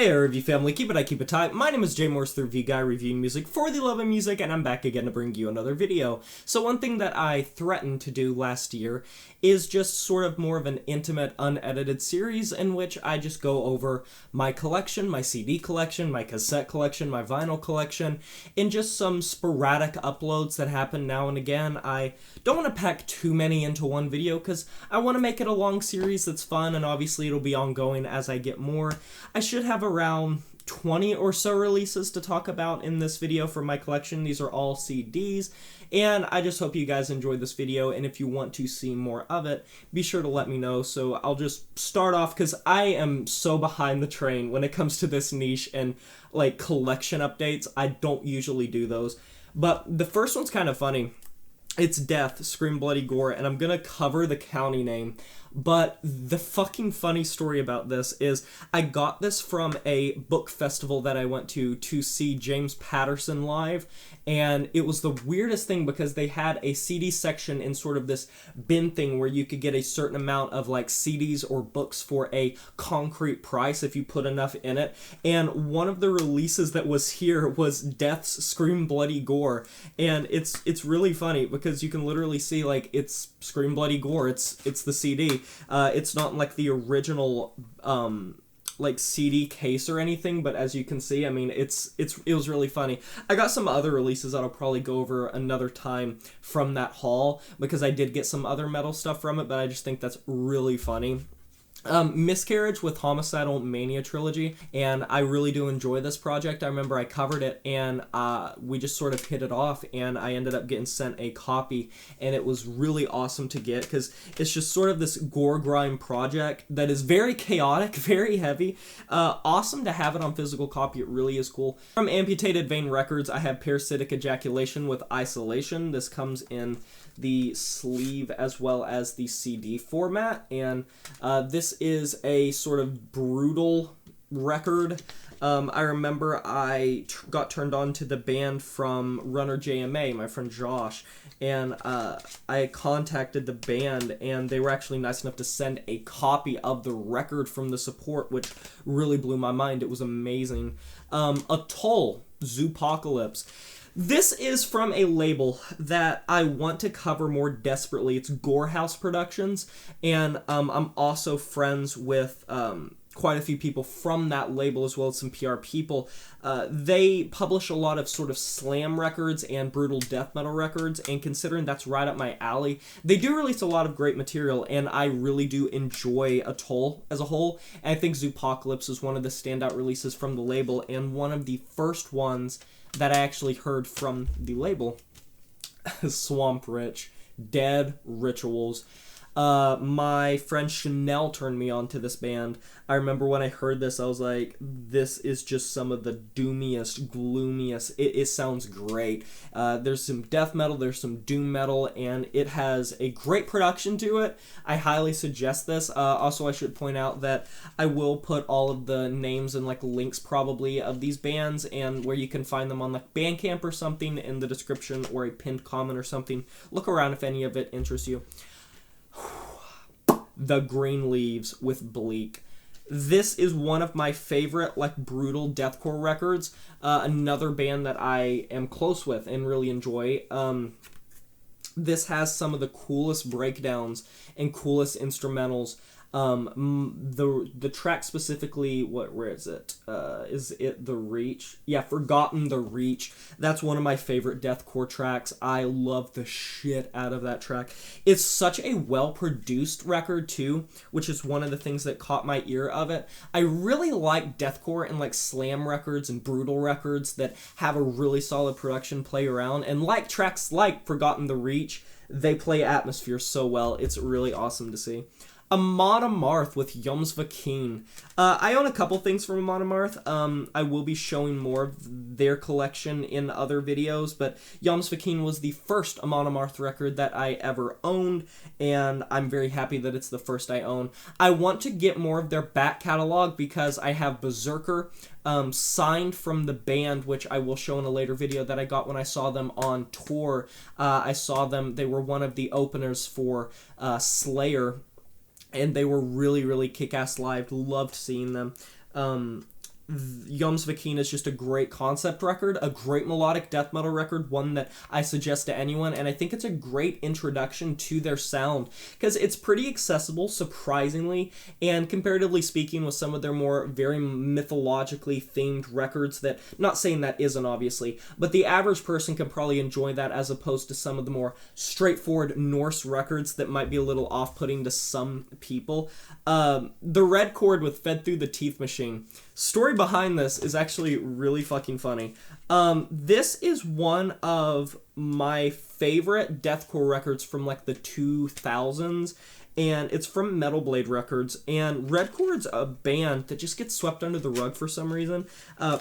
Hey review family, keep it tight. My name is Jay Morse, the Review Guy, reviewing music for the love of music, and I'm back again to bring you another video. So one thing that I threatened to do last year is just sort of more of an intimate, unedited series in which I just go over my collection, my CD collection, my cassette collection, my vinyl collection, and just some sporadic uploads that happen now and again. I don't want to pack too many into one video because I want to make it a long series that's fun, and obviously it'll be ongoing as I get more. I should have around 20 or so releases to talk about in this video for my collection. These are all CDs, and I just hope you guys enjoyed this video, and if you want to see more of it, be sure to let me know. So I'll just start off because I am so behind the train when it comes to this niche and like collection updates. I don't usually do those, but the first one's kind of funny. It's Death, Scream Bloody Gore, and I'm gonna cover the county name. But the fucking funny story about this is I got this from a book festival that I went to see James Patterson live, and it was the weirdest thing because they had a CD section in sort of this bin thing where you could get a certain amount of like CDs or books for a concrete price if you put enough in it, and one of the releases that was here was Death's Scream Bloody Gore, and it's really funny because you can literally see like it's Scream Bloody Gore, it's the CD. It's not like the original like CD case or anything, but as you can see, I mean, it was really funny. I got some other releases that I'll probably go over another time from that haul because I did get some other metal stuff from it, but I just think that's really funny. Miscarriage with Homicidal Mania Trilogy, and I really do enjoy this project. I remember I covered it, and we just sort of hit it off, and I ended up getting sent a copy, and it was really awesome to get, because it's just sort of this gore grime project that is very chaotic, very heavy. Awesome to have it on physical copy, it really is cool. From Amputated Vein Records, I have Parasitic Ejaculation with Isolation. This comes in the sleeve as well as the CD format, and this is a sort of brutal record. I remember I got turned on to the band from Runner JMA, my friend Josh, and I contacted the band, and they were actually nice enough to send a copy of the record from the support, which really blew my mind. It was amazing. Atoll, Zoopocalypse. This is from a label that I want to cover more desperately. It's Gore House Productions, and I'm also friends with quite a few people from that label as well as some PR people. They publish a lot of sort of slam records and brutal death metal records, and considering that's right up my alley, they do release a lot of great material, and I really do enjoy Atoll as a whole. And I think Zoopocalypse is one of the standout releases from the label, and one of the first ones that I actually heard from the label. Swamp Rich, Dead Rituals. My friend Chanel turned me on to this band. I remember when I heard this, I was like, this is just some of the doomiest, gloomiest. It sounds great. There's some death metal, there's some doom metal, and it has a great production to it. I highly suggest this. Also, I should point out that I will put all of the names and like links probably of these bands and where you can find them on like Bandcamp or something in the description or a pinned comment or something. Look around if any of it interests you. The Green Leaves with Bleak. This is one of my favorite like brutal deathcore records. Another band that I am close with and really enjoy. This has some of the coolest breakdowns and coolest instrumentals. The track specifically, where is it? Is it The Reach? Yeah, Forgotten the Reach. That's one of my favorite deathcore tracks. I love the shit out of that track. It's such a well-produced record too, which is one of the things that caught my ear of it. I really like deathcore and like slam records and brutal records that have a really solid production play around, and like tracks like Forgotten the Reach, they play atmosphere so well. It's really awesome to see. Amon Amarth with Jomsviking. I own a couple things from Amon Amarth. I will be showing more of their collection in other videos, but Jomsviking was the first Amon Amarth record that I ever owned, and I'm very happy that it's the first I own. I want to get more of their back catalog because I have Berserker signed from the band, which I will show in a later video, that I got when I saw them on tour. I saw them, they were one of the openers for Slayer, and they were really, really kick-ass live. Loved seeing them. Jomsviking is just a great concept record, a great melodic death metal record, one that I suggest to anyone, and I think it's a great introduction to their sound, because it's pretty accessible, surprisingly, and comparatively speaking with some of their more very mythologically themed records that, not saying that isn't obviously, but the average person can probably enjoy that as opposed to some of the more straightforward Norse records that might be a little off-putting to some people. The Red Chord with Fed Through the Teeth Machine. Story behind this is actually really fucking funny. This is one of my favorite deathcore records from like the 2000s, and it's from Metal Blade Records, and Red Chord's a band that just gets swept under the rug for some reason.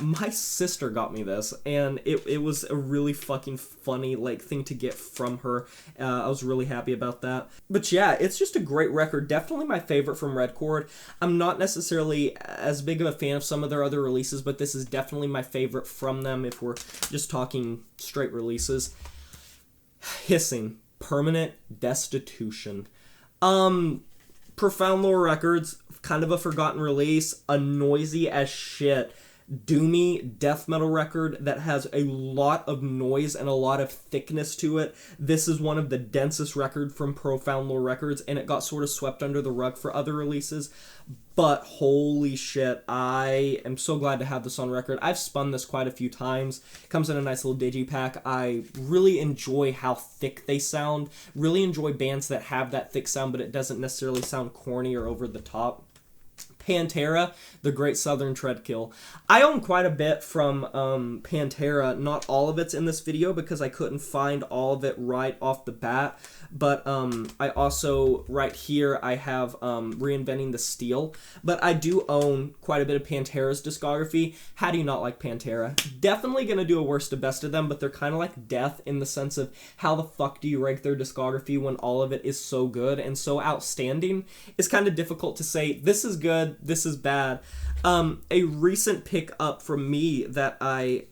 My sister got me this, and it was a really fucking funny like thing to get from her. I was really happy about that. But yeah, it's just a great record, definitely my favorite from Red Chord. I'm not necessarily as big of a fan of some of their other releases, but this is definitely my favorite from them if we're just talking straight releases. Hissing, Permanent Destitution. Profound Lore Records, kind of a forgotten release, a noisy as shit, doomy death metal record that has a lot of noise and a lot of thickness to it. This is one of the densest records from Profound Lore Records, and it got sort of swept under the rug for other releases. But holy shit, I am so glad to have this on record. I've spun this quite a few times. It comes in a nice little digipack. I really enjoy how thick they sound. Really enjoy bands that have that thick sound, but it doesn't necessarily sound corny or over the top. Pantera, the Great Southern Treadkill. I own quite a bit from Pantera. Not all of it's in this video because I couldn't find all of it right off the bat. But I also, right here, I have Reinventing the Steel. But I do own quite a bit of Pantera's discography. How do you not like Pantera? Definitely going to do a worst to best of them, but they're kind of like Death in the sense of how the fuck do you rank their discography when all of it is so good and so outstanding? It's kind of difficult to say, this is good, this is bad. A recent pick up from me that I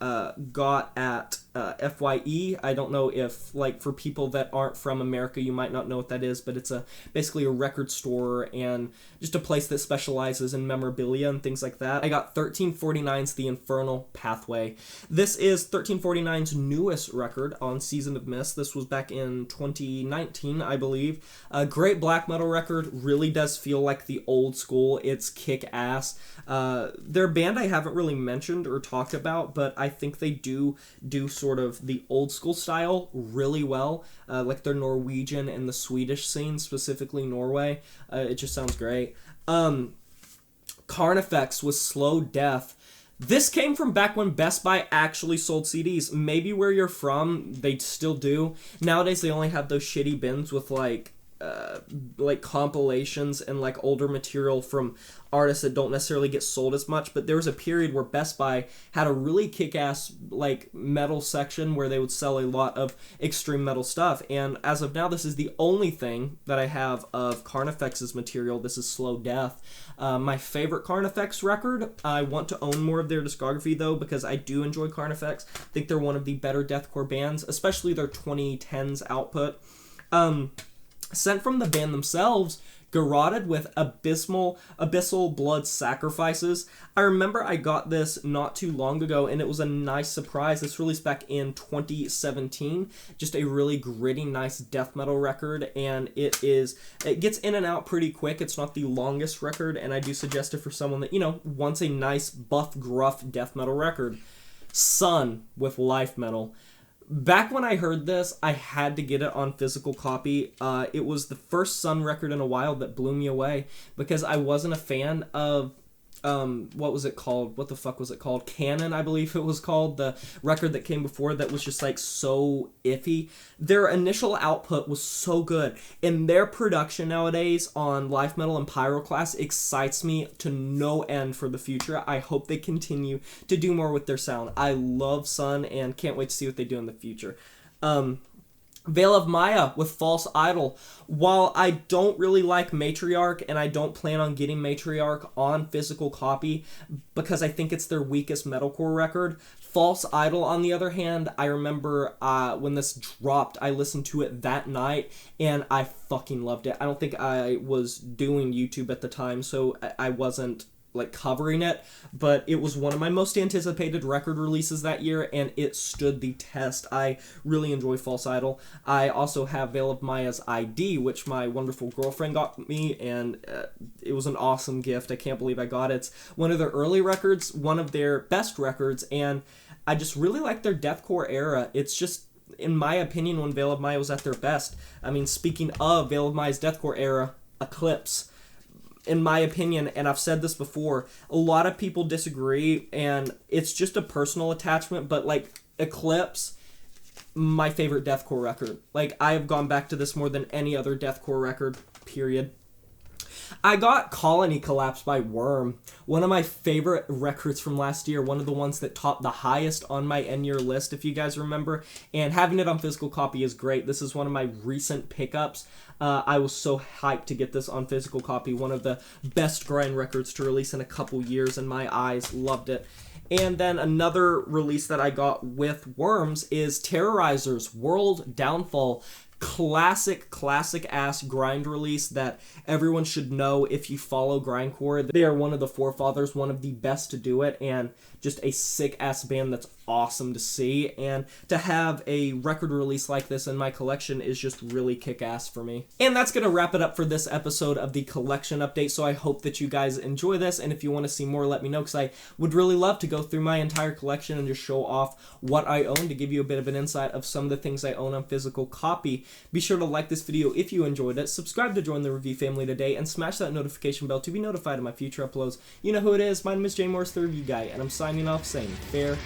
got at FYE. I don't know if, like, for people that aren't from America, you might not know what that is, but it's basically a record store and just a place that specializes in memorabilia and things like that. I got 1349's The Infernal Pathway. This is 1349's newest record on Season of Mist. This was back in 2019, I believe. A great black metal record. Really does feel like the old school. It's kick-ass. They're a band I haven't really mentioned or talked about, but I think they do sort of the old school style really well, like their Norwegian and the Swedish scene, specifically Norway. It just sounds great. Carnifex was Slow Death. This came from back when Best Buy actually sold CDs. Maybe where you're from, they still do. Nowadays, they only have those shitty bins with like compilations and like older material from artists that don't necessarily get sold as much. But there was a period where Best Buy had a really kick-ass like metal section where they would sell a lot of extreme metal stuff, and as of now, this is the only thing that I have of Carnifex's material. This is Slow Death. My favorite Carnifex record. I want to own more of their discography though, because I do enjoy Carnifex. I think they're one of the better deathcore bands, especially their 2010s output. Sent from the band themselves, Garroted with Abyssal Blood Sacrifices. I remember I got this not too long ago, and it was a nice surprise. This released back in 2017. Just a really gritty, nice death metal record, and it gets in and out pretty quick. It's not the longest record, and I do suggest it for someone that, wants a nice, buff, gruff death metal record. Sun with Life Metal. Back when I heard this, I had to get it on physical copy. It was the first Sun record in a while that blew me away, because I wasn't a fan of, what was it called? What the fuck was it called? Canon, I believe it was called. The record that came before that was just like so iffy. Their initial output was so good, and their production nowadays on Life Metal and Pyroclast excites me to no end for the future. I hope they continue to do more with their sound. I love Sun and can't wait to see what they do in the future. Veil of Maya with False Idol. While I don't really like Matriarch, and I don't plan on getting Matriarch on physical copy because I think it's their weakest metalcore record, False Idol, on the other hand, I remember when this dropped, I listened to it that night, and I fucking loved it. I don't think I was doing YouTube at the time, so I wasn't like covering it, but it was one of my most anticipated record releases that year, and it stood the test. I really enjoy False Idol. I also have Veil of Maya's ID, which my wonderful girlfriend got me, and it was an awesome gift. I can't believe I got it. It's one of their early records, one of their best records, and I just really like their deathcore era. It's just, in my opinion, when Veil of Maya was at their best. I mean, speaking of Veil of Maya's deathcore era, Eclipse, in my opinion, and I've said this before, a lot of people disagree, and it's just a personal attachment, but, like, Eclipse, my favorite deathcore record. Like, I have gone back to this more than any other deathcore record, period. I got Colony Collapse by Worm, one of my favorite records from last year, one of the ones that topped the highest on my end-year list, if you guys remember, and having it on physical copy is great. This is one of my recent pickups. I was so hyped to get this on physical copy, one of the best grind records to release in a couple years in my eyes. Loved it. And then another release that I got with Worms is Terrorizers World Downfall. Classic ass grind release that everyone should know if you follow grindcore. They are one of the forefathers, one of the best to do it, and just a sick ass band that's awesome to see, and to have a record release like this in my collection is just really kick-ass for me. And that's gonna wrap it up for this episode of the collection update, so I hope that you guys enjoy this, and if you want to see more, let me know, because I would really love to go through my entire collection and just show off what I own, to give you a bit of an insight of some of the things I own on physical copy. Be sure to like this video if you enjoyed it, subscribe to join the review family today, and smash that notification bell to be notified of my future uploads. You know who it is, my name is Jay Morris, the Review Guy, and I'm signing off saying farewell.